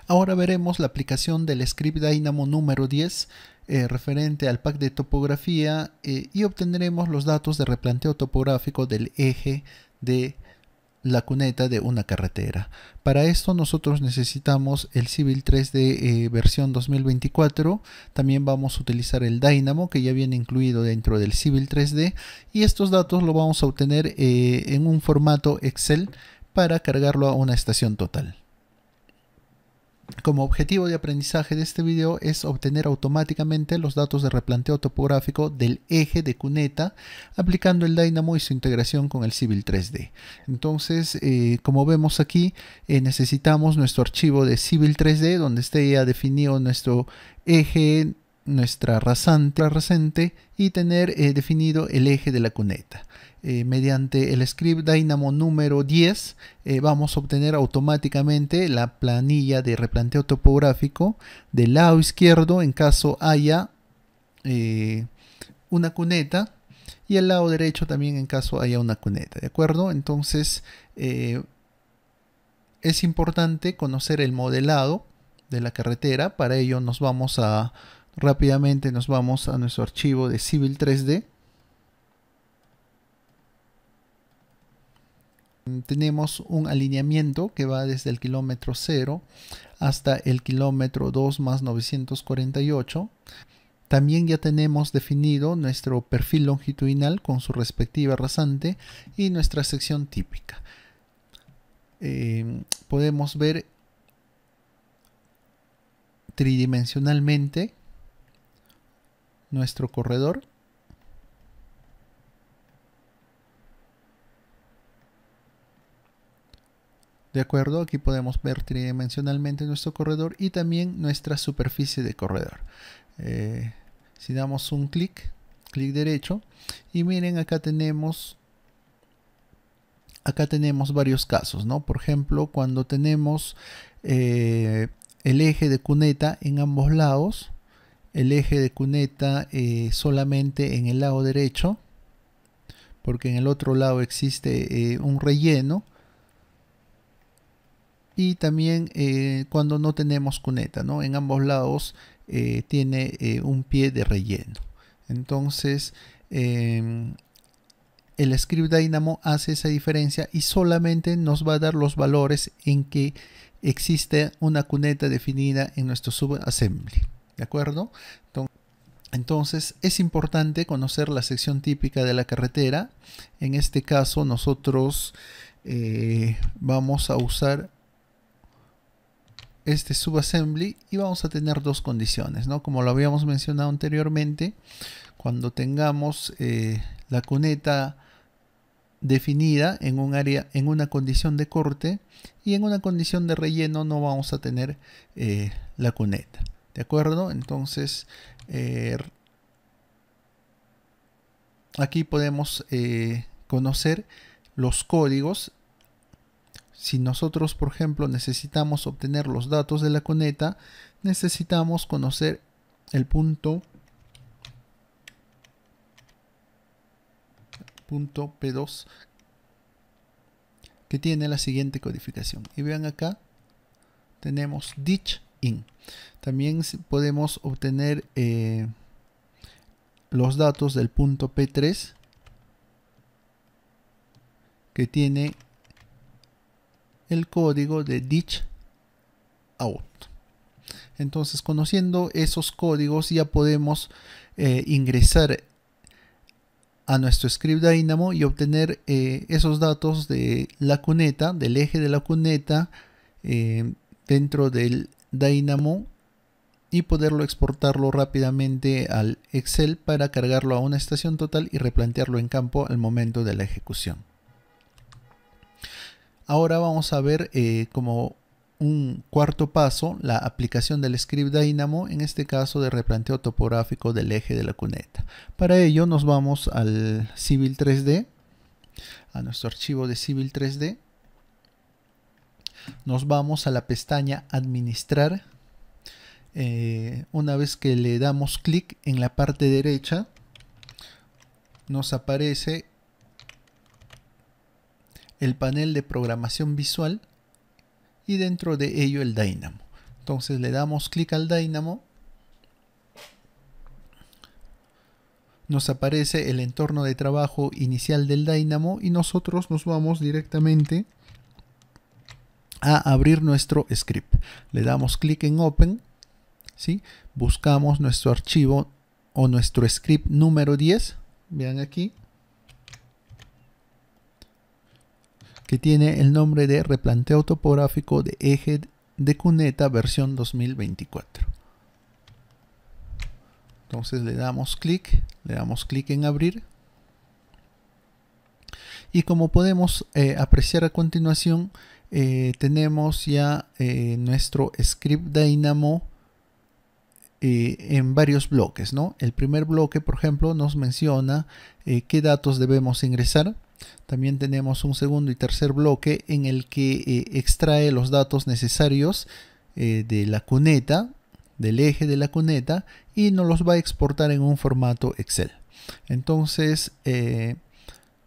Ahora veremos la aplicación del script Dynamo número 10 referente al pack de topografía y obtendremos los datos de replanteo topográfico del eje de la cuneta de una carretera. Para esto nosotros necesitamos el Civil 3D versión 2024. También vamos a utilizar el Dynamo, que ya viene incluido dentro del Civil 3D, y estos datos lo vamos a obtener en un formato Excel para cargarlo a una estación total. Como objetivo de aprendizaje de este video es obtener automáticamente los datos de replanteo topográfico del eje de cuneta aplicando el Dynamo y su integración con el Civil 3D. Entonces, como vemos aquí, necesitamos nuestro archivo de Civil 3D donde esté ya definido nuestro eje, nuestra rasante y tener definido el eje de la cuneta. Mediante el script Dynamo número 10 vamos a obtener automáticamente la planilla de replanteo topográfico del lado izquierdo en caso haya una cuneta y el lado derecho también en caso haya una cuneta, ¿de acuerdo? Entonces es importante conocer el modelado de la carretera. Para ello rápidamente nos vamos a nuestro archivo de Civil 3D. Tenemos un alineamiento que va desde el kilómetro 0 hasta el kilómetro 2 más 948. También ya tenemos definido nuestro perfil longitudinal con su respectiva rasante y nuestra sección típica. Podemos ver tridimensionalmente nuestro corredor. De acuerdo, aquí podemos ver tridimensionalmente nuestro corredor y también nuestra superficie de corredor. Si damos un clic derecho y miren, acá tenemos varios casos, ¿no? Por ejemplo, cuando tenemos el eje de cuneta en ambos lados, el eje de cuneta solamente en el lado derecho, porque en el otro lado existe un relleno. Y también cuando no tenemos cuneta, ¿no? En ambos lados tiene un pie de relleno. Entonces el script Dynamo hace esa diferencia y solamente nos va a dar los valores en que existe una cuneta definida en nuestro subassembly. ¿De acuerdo? Entonces es importante conocer la sección típica de la carretera. En este caso nosotros vamos a usar este subassembly y vamos a tener dos condiciones, ¿no? Como lo habíamos mencionado anteriormente, cuando tengamos la cuneta definida en un área, en una condición de corte, y en una condición de relleno no vamos a tener la cuneta, ¿de acuerdo? Entonces aquí podemos conocer los códigos. Si nosotros, por ejemplo, necesitamos obtener los datos de la cuneta, necesitamos conocer el punto P2 que tiene la siguiente codificación. Y vean acá, tenemos ditch in. También podemos obtener los datos del punto P3 que tiene el código de ditch out. Entonces, conociendo esos códigos ya podemos ingresar a nuestro script Dynamo y obtener esos datos de la cuneta, del eje de la cuneta dentro del Dynamo, y poderlo exportarlo rápidamente al Excel para cargarlo a una estación total y replantearlo en campo al momento de la ejecución. Ahora vamos a ver como un cuarto paso la aplicación del script Dynamo, en este caso de replanteo topográfico del eje de la cuneta. Para ello nos vamos al Civil 3D, a nuestro archivo de Civil 3D. Nos vamos a la pestaña Administrar. Una vez que le damos clic en la parte derecha, nos aparece el panel de programación visual y dentro de ello el Dynamo. Entonces le damos clic al Dynamo. Nos aparece el entorno de trabajo inicial del Dynamo y nosotros nos vamos directamente a abrir nuestro script. Le damos clic en Open, ¿sí? Buscamos nuestro archivo o nuestro script número 10. Vean aquí, que tiene el nombre de replanteo topográfico de eje de cuneta versión 2024. Entonces le damos clic en abrir. Y como podemos apreciar a continuación, tenemos ya nuestro script Dynamo en varios bloques, ¿no? El primer bloque, por ejemplo, nos menciona qué datos debemos ingresar. También tenemos un segundo y tercer bloque en el que extrae los datos necesarios de la cuneta, del eje de la cuneta, y nos los va a exportar en un formato Excel. Entonces,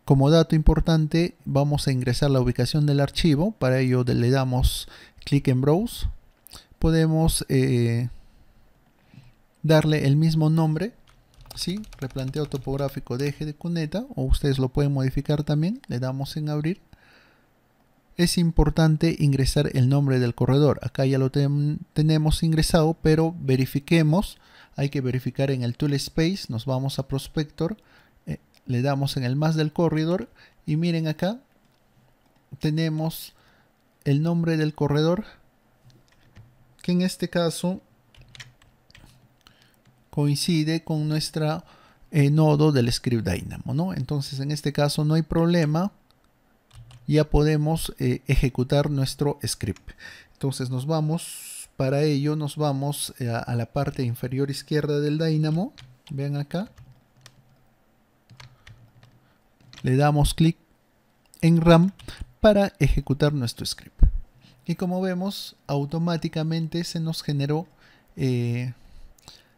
como dato importante, vamos a ingresar la ubicación del archivo. Para ello le damos clic en Browse. Podemos darle el mismo nombre, ¿sí? Replanteo topográfico de eje de cuneta, o ustedes lo pueden modificar también. Le damos en abrir. Es importante ingresar el nombre del corredor. Acá ya lo tenemos ingresado, pero verifiquemos. Hay que verificar en el Tool Space. Nos vamos a Prospector. Le damos en el más del corredor. Y miren acá. Tenemos el nombre del corredor. Que en este caso coincide con nuestra nodo del script Dynamo, ¿no? Entonces en este caso no hay problema. Ya podemos ejecutar nuestro script. Entonces nos vamos, para ello nos vamos a la parte inferior izquierda del Dynamo. Vean acá. Le damos clic en RAM para ejecutar nuestro script. Y como vemos, automáticamente se nos generó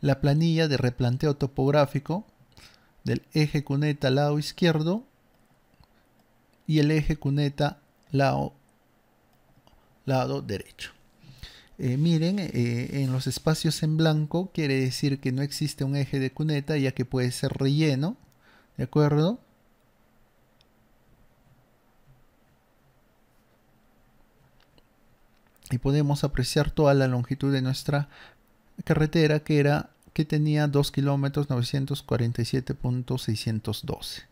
la planilla de replanteo topográfico del eje cuneta lado izquierdo y el eje cuneta lado derecho. Miren, en los espacios en blanco quiere decir que no existe un eje de cuneta, ya que puede ser relleno, ¿de acuerdo? Y podemos apreciar toda la longitud de nuestra carretera, que tenía 2 kilómetros 947.612.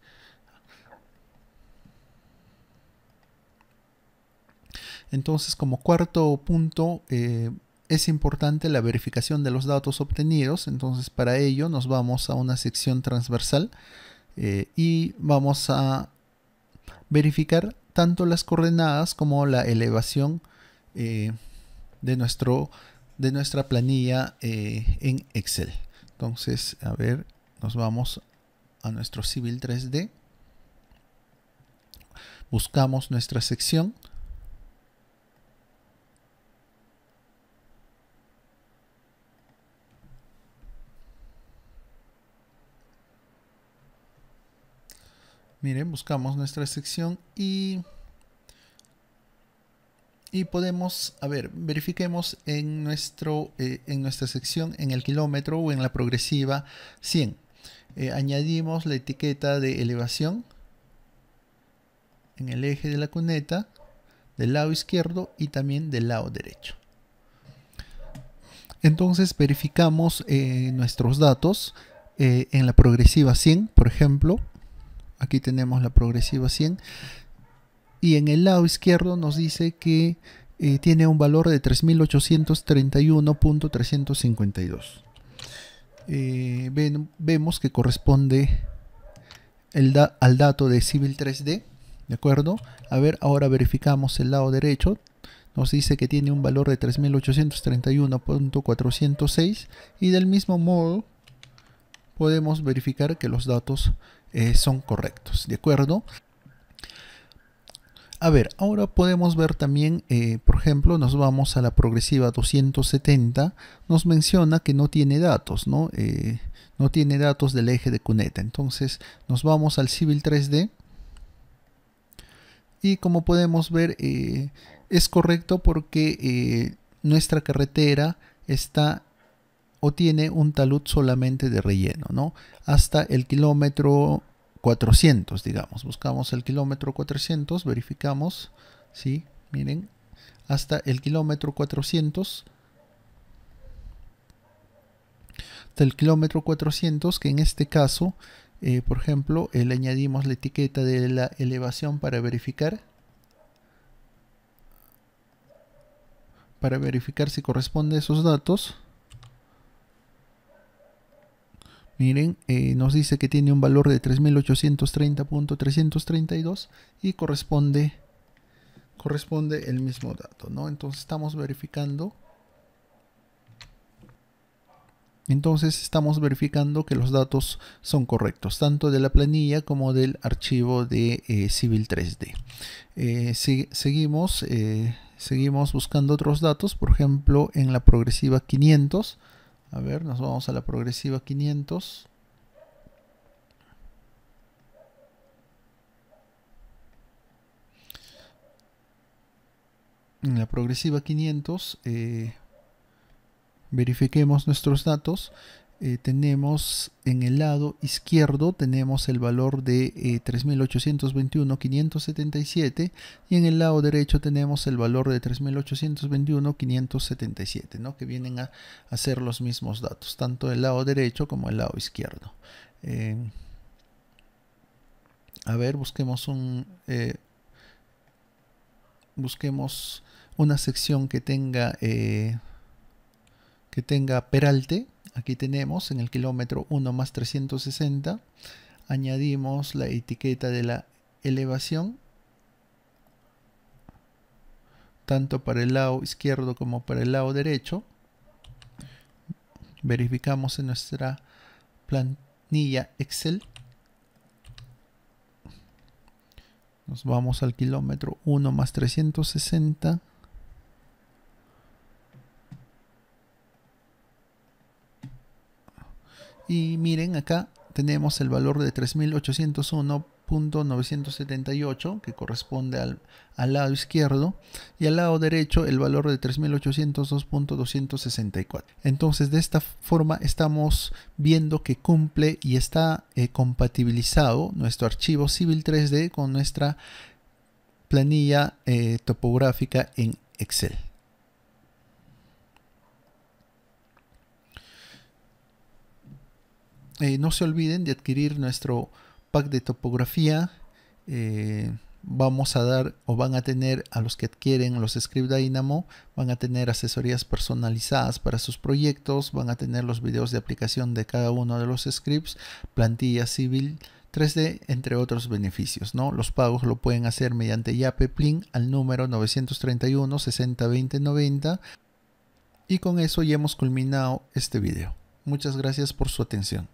Entonces, como cuarto punto, es importante la verificación de los datos obtenidos. Entonces, para ello nos vamos a una sección transversal y vamos a verificar tanto las coordenadas como la elevación de nuestra planilla en Excel. Entonces, a ver, nos vamos a nuestro Civil 3D. Buscamos nuestra sección. Miren, buscamos nuestra sección y podemos, a ver, verifiquemos en nuestra sección, en el kilómetro o en la progresiva 100. Añadimos la etiqueta de elevación en el eje de la cuneta del lado izquierdo y también del lado derecho. Entonces verificamos nuestros datos en la progresiva 100, por ejemplo. Aquí tenemos la progresiva 100. Y en el lado izquierdo nos dice que tiene un valor de 3831.352. Vemos que corresponde al dato de Civil 3D. ¿De acuerdo? A ver, ahora verificamos el lado derecho. Nos dice que tiene un valor de 3831.406. Y del mismo modo podemos verificar que los datos son correctos. ¿De acuerdo? A ver, ahora podemos ver también, por ejemplo, nos vamos a la progresiva 270, nos menciona que no tiene datos, ¿no? No tiene datos del eje de cuneta. Entonces nos vamos al Civil 3D y como podemos ver es correcto porque nuestra carretera está o tiene un talud solamente de relleno, ¿no? Hasta el kilómetro 400, digamos. Buscamos el kilómetro 400, verificamos, ¿sí? Miren, hasta el kilómetro 400. Hasta el kilómetro 400, que en este caso, por ejemplo, le añadimos la etiqueta de la elevación para verificar si corresponde a esos datos. Miren, nos dice que tiene un valor de 3830.332 y corresponde el mismo dato, ¿no? Entonces estamos verificando. Que los datos son correctos, tanto de la planilla como del archivo de Civil 3D. Seguimos buscando otros datos, por ejemplo, en la progresiva 500. A ver, nos vamos a la progresiva 500. En la progresiva 500 verifiquemos nuestros datos. Tenemos en el lado izquierdo tenemos el valor de 3.821.577 y en el lado derecho tenemos el valor de 3.821.577, ¿no? Que vienen a ser los mismos datos, tanto el lado derecho como el lado izquierdo. A ver, busquemos una sección que tenga peralte. Aquí tenemos en el kilómetro 1 más 360, añadimos la etiqueta de la elevación, tanto para el lado izquierdo como para el lado derecho. Verificamos en nuestra planilla Excel. Nos vamos al kilómetro 1 más 360. Y miren, acá tenemos el valor de 3.801.978 que corresponde al lado izquierdo, y al lado derecho el valor de 3.802.264. Entonces de esta forma estamos viendo que cumple y está compatibilizado nuestro archivo Civil 3D con nuestra planilla topográfica en Excel. No se olviden de adquirir nuestro pack de topografía. Vamos a dar, o van a tener, a los que adquieren los Script Dynamo, van a tener asesorías personalizadas para sus proyectos, van a tener los videos de aplicación de cada uno de los scripts, plantilla Civil 3D, entre otros beneficios, ¿no? Los pagos lo pueden hacer mediante Yape Plin al número 931 60 20 90. Y con eso ya hemos culminado este video. Muchas gracias por su atención.